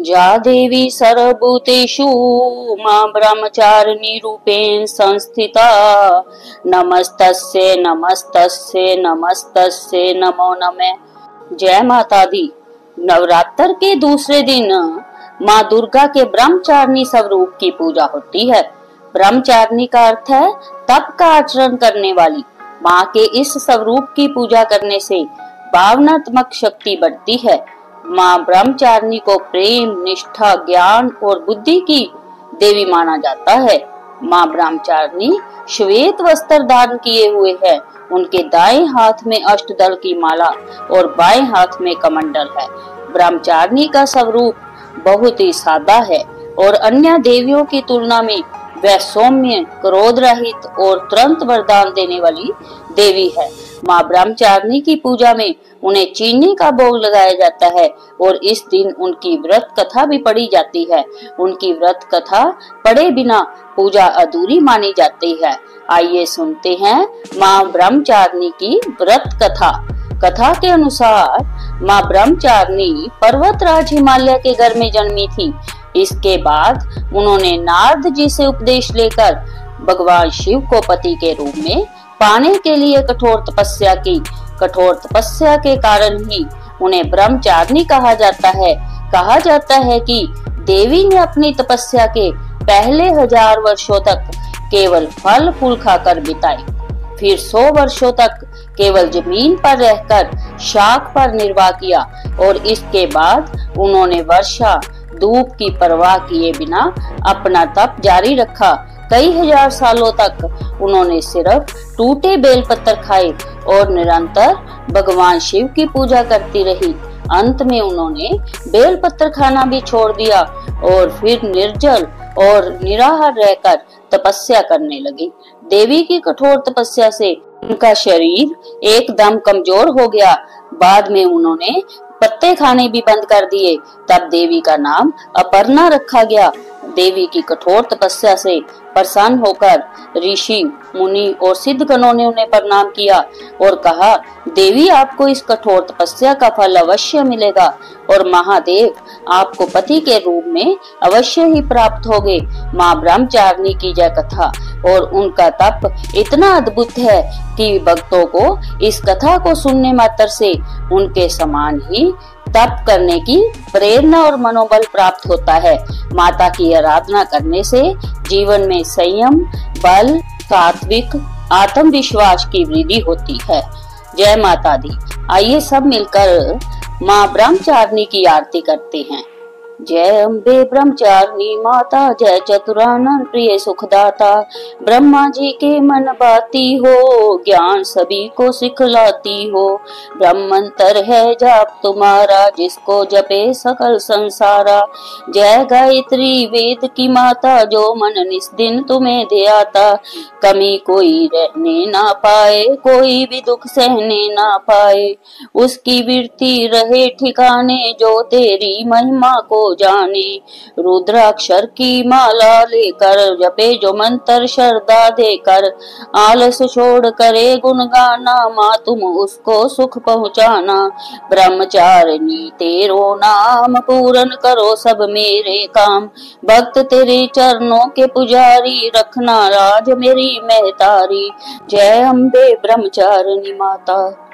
जा देवी सर्वभूतेषु मां ब्रह्मचारिणी रूपेण संस्थिता। नमस्तस्यै नमस्तस्यै नमस्तस्यै नमो नमः। जय माता दी। नवरात्र के दूसरे दिन माँ दुर्गा के ब्रह्मचारिणी स्वरूप की पूजा होती है। ब्रह्मचारिणी का अर्थ है तप का आचरण करने वाली। माँ के इस स्वरूप की पूजा करने से भावनात्मक शक्ति बढ़ती है। माँ ब्रह्मचारिणी को प्रेम, निष्ठा, ज्ञान और बुद्धि की देवी माना जाता है। माँ ब्रह्मचारिणी श्वेत वस्त्र धारण किए हुए है। उनके दाएं हाथ में अष्टदल की माला और बाएं हाथ में कमंडल है। ब्रह्मचारिणी का स्वरूप बहुत ही सादा है और अन्य देवियों की तुलना में वह सौम्य, क्रोध रहित और तुरंत वरदान देने वाली देवी है। माँ ब्रह्मचारिणी की पूजा में उन्हें चीनी का भोग लगाया जाता है और इस दिन उनकी व्रत कथा भी पढ़ी जाती है। उनकी व्रत कथा पढ़े बिना पूजा अधूरी मानी जाती है। आइए सुनते हैं माँ ब्रह्मचारिणी की व्रत कथा। कथा के अनुसार माँ ब्रह्मचारिणी पर्वतराज हिमालय के घर में जन्मी थी। इसके बाद उन्होंने नारद जी से उपदेश लेकर भगवान शिव को पति के रूप में पाने के लिए कठोर तपस्या की। कठोर तपस्या के कारण ही उन्हें ब्रह्मचारिणी कहा जाता है। कहा जाता है कि देवी ने अपनी तपस्या के पहले 1000 वर्षों तक केवल फल फूल खाकर बिताई। फिर 100 वर्षों तक केवल जमीन पर रहकर शाख पर निर्वाह किया और इसके बाद उन्होंने वर्षा धूप की परवाह किए बिना अपना तप जारी रखा। कई हजार सालों तक उन्होंने सिर्फ टूटे बेलपत्र खाए और निरंतर भगवान शिव की पूजा करती रही। अंत में उन्होंने बेलपत्र खाना भी छोड़ दिया और फिर निर्जल और निराहार रहकर तपस्या करने लगी। देवी की कठोर तपस्या से उनका शरीर एकदम कमजोर हो गया। बाद में उन्होंने पत्ते खाने भी बंद कर दिए। तब देवी का नाम अपर्णा रखा गया। देवी की कठोर तपस्या से प्रसन्न होकर ऋषि, मुनि और सिद्धगणों ने उन्हें प्रणाम किया और कहा, देवी आपको इस कठोर तपस्या का फल अवश्य मिलेगा और महादेव आपको पति के रूप में अवश्य ही प्राप्त होंगे। माँ ब्रह्मचारिणी की जय कथा और उनका तप इतना अद्भुत है कि भक्तों को इस कथा को सुनने मात्र से उनके समान ही तप करने की प्रेरणा और मनोबल प्राप्त होता है। माता की आराधना करने से जीवन में संयम, बल, सात्विक, आत्मविश्वास की वृद्धि होती है। जय माता दी। आइए सब मिलकर माँ ब्रह्मचारिणी की आरती करते हैं। जय अम्बे ब्रह्मचारिणी माता, जय चतुरानन प्रिय सुखदाता। ब्रह्मा जी के मन बाती हो, ज्ञान सभी को सिखलाती हो। ब्रह्मंतर है जाप तुम्हारा, जिसको जपे सकल संसारा। जय गायत्री वेद की माता, जो मन निस दिन तुम्हें ध्याता। कमी कोई रहने ना पाए, कोई भी दुख सहने ना पाए। उसकी वृत्ति रहे ठिकाने, जो तेरी महिमा को जाने। रुद्राक्षर की माला लेकर जपे जो मंत्र श्रद्धा देकर। आलस छोड़ करे गुण गाना, माँ तुम उसको सुख पहुँचाना। ब्रह्मचारिणी तेरो नाम, पूर्ण करो सब मेरे काम। भक्त तेरे चरणों के पुजारी, रखना राज मेरी महतारी। जय अम्बे ब्रह्मचारिणी माता।